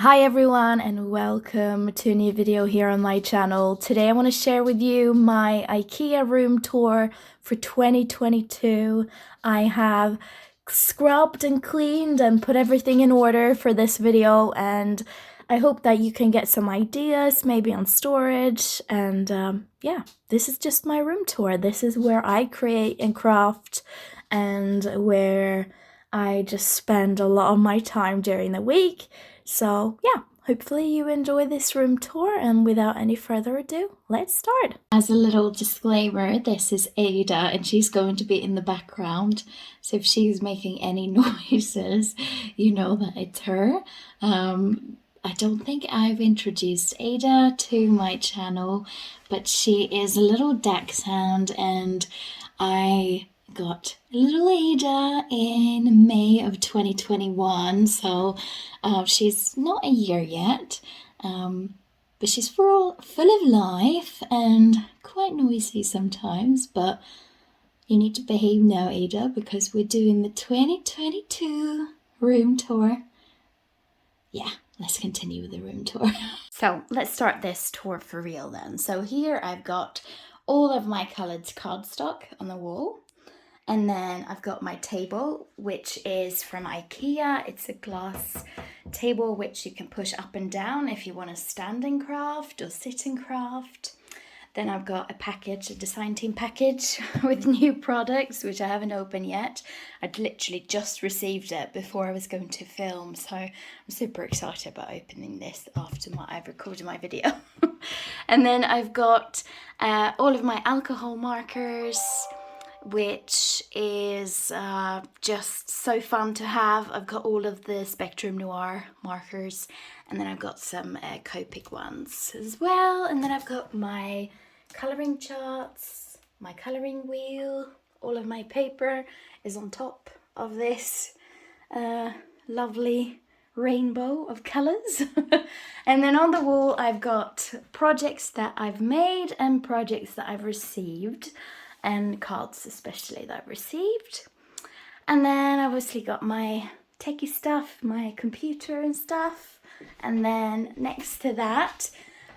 Hi everyone and welcome to a new video here on my channel. Today I want to share with you my Ikea room tour for 2022. I have scrubbed and cleaned and put everything in order for this video, and I hope that you can get some ideas maybe on storage. And yeah, this is just my room tour. This is where I create and craft and where I just spend a lot of my time during the week. So yeah, hopefully you enjoy this room tour, and without any further ado, let's start. As a little disclaimer, this is Ada and she's going to be in the background. So if she's making any noises, you know that it's her. I don't think I've introduced Ada to my channel, but she is a little dachshund, and I got little Ada in May of 2021, so she's not a year yet, but she's full of life and quite noisy sometimes. But you need to behave now, Ada, because we're doing the 2022 room tour. Yeah, let's continue with the room tour. So let's start this tour for real then. So here I've got all of my coloured cardstock on the wall. And then I've got my table, which is from Ikea. It's a glass table which you can push up and down if you want to stand and craft or sit and craft. Then I've got a package, a design team package with new products, which I haven't opened yet. I'd literally just received it before I was going to film, so I'm super excited about opening this after I've recorded my video. And then I've got all of my alcohol markers, which is just so fun to have. I've got all of the Spectrum Noir markers, and then I've got some Copic ones as well. And then I've got my colouring charts, my colouring wheel. All of my paper is on top of this lovely rainbow of colours. And then on the wall I've got projects that I've made and projects that I've received, and cards especially that I've received. And then I obviously got my techie stuff, my computer and stuff. And then next to that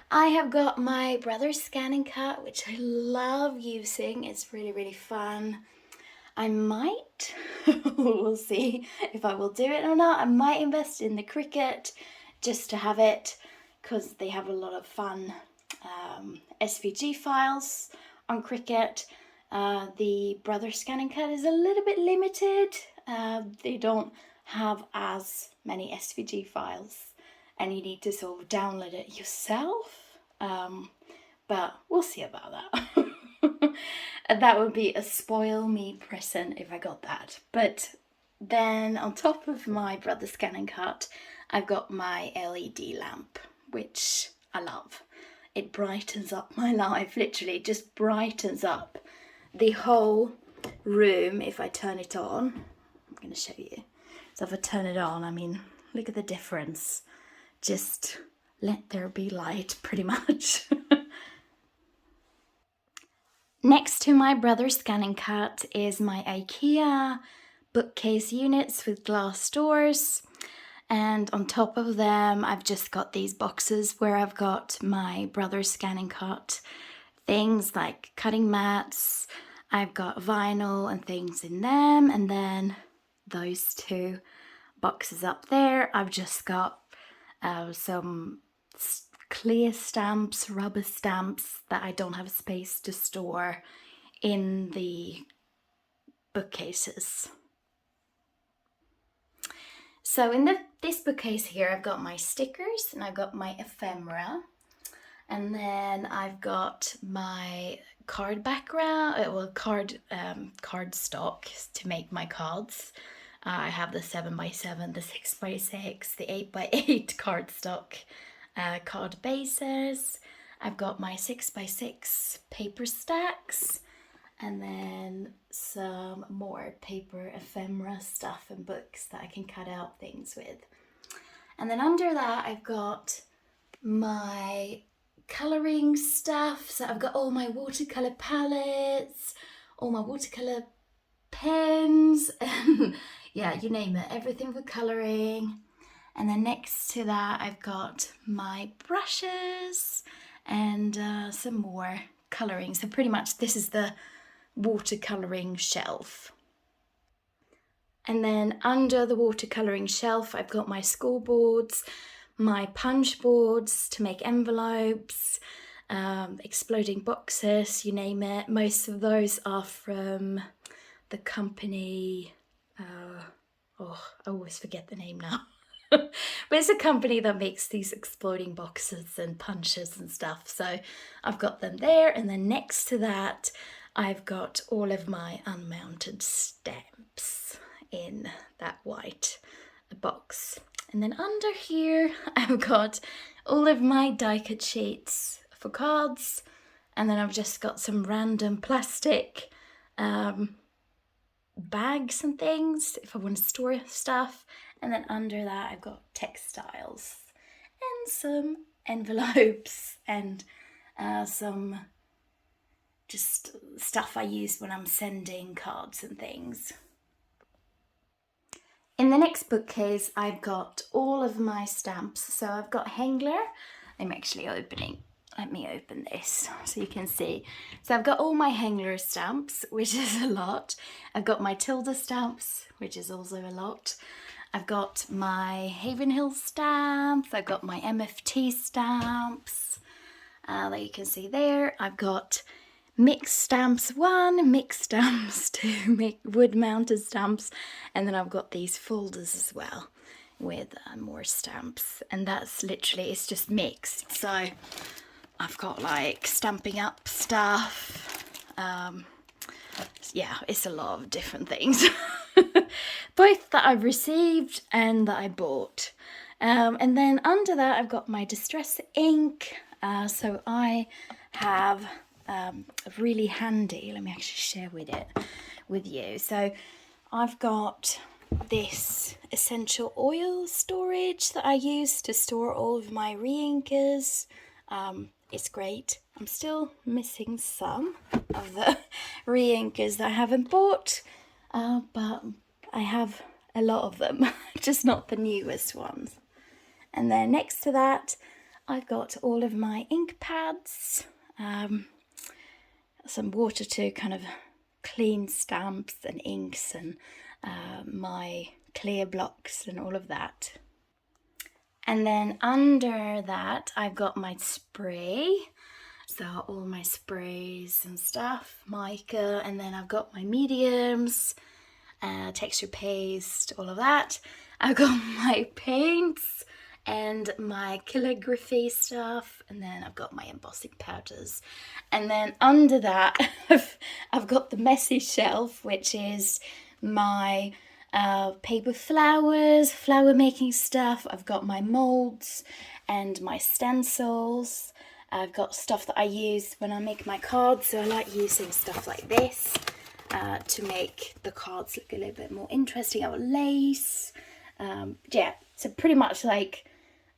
I have got my Brother's Scanning Cut, which I love using. It's really fun. I might, we'll see if I will do it or not, I might invest in the Cricut just to have it, because they have a lot of fun SVG files on Cricut. The Brother's Scanning Cut is a little bit limited. They don't have as many SVG files, and you need to sort of download it yourself. But we'll see about that. That would be a spoil me present if I got that. But then on top of my Brother's Scanning Cut, I've got my LED lamp, which I love. It brightens up my life, literally just brightens up the whole room if I turn it on. I'm going to show you. So if I turn it on, I mean, look at the difference. Just let there be light, pretty much. Next to my Brother's Scanning Cut is my Ikea bookcase units with glass doors. And on top of them, I've just got these boxes where I've got my Brother's Scanning Cut things like cutting mats. I've got vinyl and things in them, and then those two boxes up there, I've just got some clear stamps, rubber stamps that I don't have space to store in the bookcases. So in this bookcase here, I've got my stickers and I've got my ephemera. And then I've got my card background, card stock to make my cards. I have the 7x7, the 6x6, the 8x8 cardstock card bases. I've got my 6x6 paper stacks, and then some more paper ephemera stuff and books that I can cut out things with. And then under that I've got my colouring stuff. So I've got all my watercolour palettes, all my watercolour pens, and yeah, you name it, everything for colouring. And then next to that, I've got my brushes and some more colouring. So pretty much this is the watercolouring shelf. And then under the watercolouring shelf, I've got my scoreboards, my punch boards to make envelopes, exploding boxes, you name it. Most of those are from the company, I always forget the name now. But it's a company that makes these exploding boxes and punches and stuff. So I've got them there. And then next to that, I've got all of my unmounted stamps in that white box. And then under here, I've got all of my die cut sheets for cards. And then I've just got some random plastic bags and things if I want to store stuff. And then under that I've got textiles and some envelopes and some just stuff I use when I'm sending cards and things. In the next bookcase I've got all of my stamps. So I've got Hengler. I'm actually opening. Let me open this so you can see. So I've got all my Hengler stamps, which is a lot. I've got my Tilda stamps, which is also a lot. I've got my Havenhill stamps. I've got my MFT stamps that you can see there. I've got mixed stamps 1, mixed stamps 2, wood mounted stamps. And then I've got these folders as well with more stamps. And that's literally, it's just mixed. So I've got like Stampin' Up stuff. Yeah, it's a lot of different things. Both that I've received and that I bought. And then under that I've got my distress ink. So I have a really handy, let me actually share with you. So I've got this essential oil storage that I use to store all of my re-inkers. It's great. I'm still missing some of the re-inkers that I haven't bought, but I have a lot of them, just not the newest ones. And then next to that, I've got all of my ink pads, some water to kind of clean stamps and inks, and my clear blocks and all of that. And then under that, I've got my spray. So all my sprays and stuff, mica, and then I've got my mediums, texture paste, all of that. I've got my paints and my calligraphy stuff, and then I've got my embossing powders. And then under that, I've got the messy shelf, which is my paper flowers, flower making stuff. I've got my molds and my stencils. I've got stuff that I use when I make my cards, so I like using stuff like this to make the cards look a little bit more interesting. I've got lace. Yeah, so pretty much like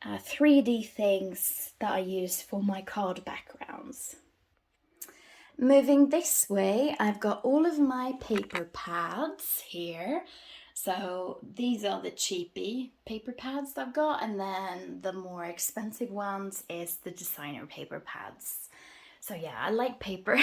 3D things that I use for my card backgrounds. Moving this way, I've got all of my paper pads here. So these are the cheapy paper pads that I've got, and then the more expensive ones is the designer paper pads. So yeah, I like paper.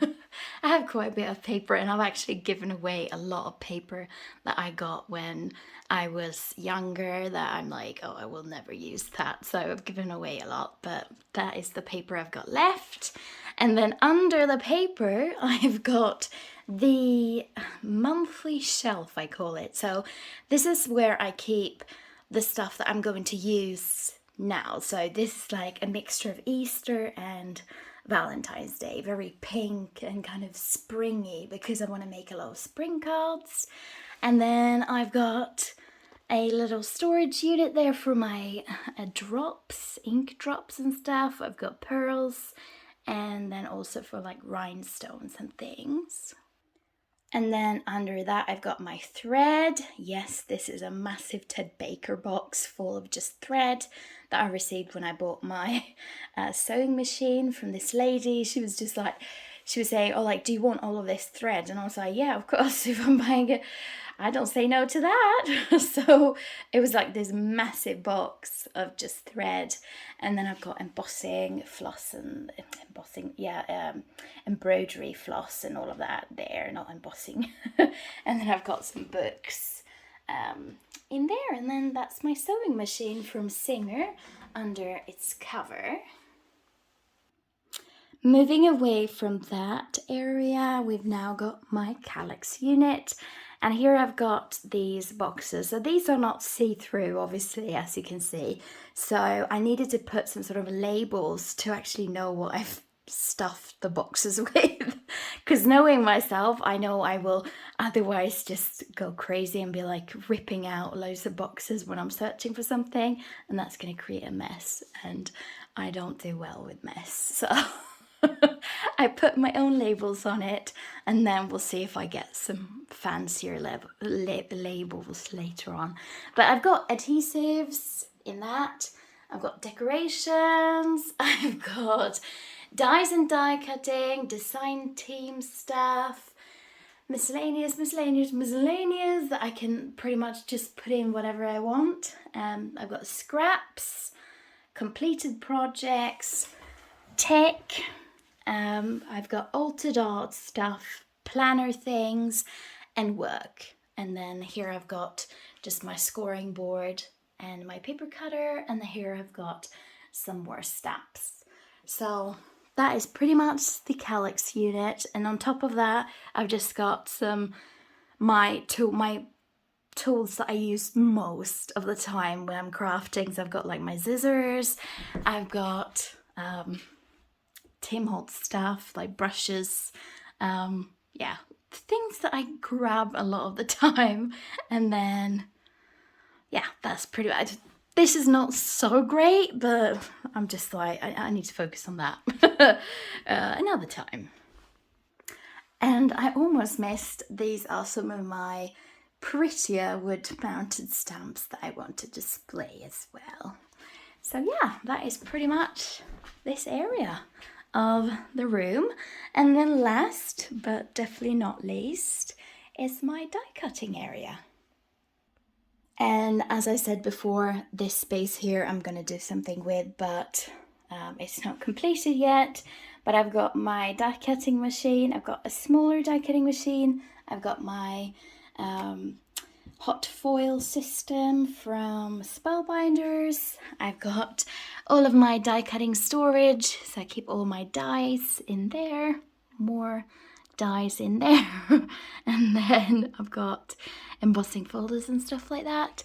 I have quite a bit of paper, and I've actually given away a lot of paper that I got when I was younger that I'm like, oh, I will never use that. So I've given away a lot, but that is the paper I've got left. And then under the paper, I've got the monthly shelf, I call it. So this is where I keep the stuff that I'm going to use now. So this is like a mixture of Easter and Valentine's Day, very pink and kind of springy because I want to make a lot of spring cards. And then I've got a little storage unit there for my drops, ink drops and stuff. I've got pearls, and then also for like rhinestones and things. And then under that I've got my thread. Yes, this is a massive Ted Baker box full of just thread that I received when I bought my sewing machine from this lady. She was saying, oh, like, do you want all of this thread? And I was like, yeah, of course, if I'm buying I don't say no to that. So it was like this massive box of just thread, and then I've got embossing floss and embroidery floss and all of that there, not embossing. And then I've got some books in there, and then that's my sewing machine from Singer under its cover. Moving away from that area, we've now got my Calyx unit, and here I've got these boxes. So these are not see-through, obviously, as you can see. So I needed to put some sort of labels to actually know what I've stuffed the boxes with, because knowing myself, I know I will otherwise just go crazy and be like ripping out loads of boxes when I'm searching for something, and that's going to create a mess, and I don't do well with mess. So I put my own labels on it, and then we'll see if I get some fancier labels later on. But I've got adhesives in that, I've got decorations, I've got dies and die cutting, design team stuff, miscellaneous that I can pretty much just put in whatever I want. I've got scraps, completed projects, tech, I've got altered art stuff, planner things, and work. And then here I've got just my scoring board and my paper cutter, and here I've got some more stamps. So that is pretty much the Calyx unit, and on top of that I've just got some my tools that I use most of the time when I'm crafting. So I've got like my scissors, I've got Tim Holtz stuff like brushes, yeah, things that I grab a lot of the time. And then yeah, that's pretty much. This is not so great, but I'm just like, I need to focus on that another time. And I almost missed, these are some of my prettier wood-mounted stamps that I want to display as well. So yeah, that is pretty much this area of the room. And then last, but definitely not least, is my die cutting area. And as I said before, this space here I'm going to do something with, but it's not completed yet. But I've got my die cutting machine, I've got a smaller die cutting machine, I've got my hot foil system from Spellbinders, I've got all of my die cutting storage, so I keep all my dies in there, more dies in there. And then I've got embossing folders and stuff like that.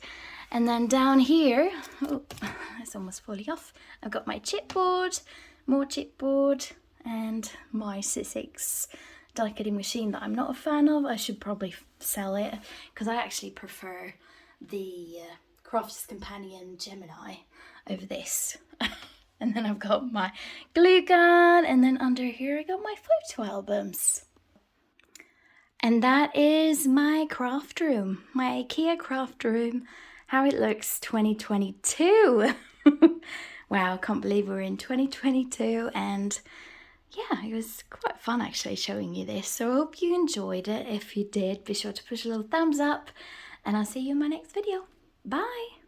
And then down here, oh, it's almost falling off, I've got my chipboard, more chipboard, and my Sussex die cutting machine that I'm not a fan of. I should probably sell it because I actually prefer the Crafter's Companion Gemini over this. And then I've got my glue gun, and then under here I got my photo albums. And that is my craft room, my Ikea craft room, how it looks 2022. Wow, I can't believe we're in 2022, and yeah, it was quite fun actually showing you this. So I hope you enjoyed it. If you did, be sure to push a little thumbs up, and I'll see you in my next video. Bye!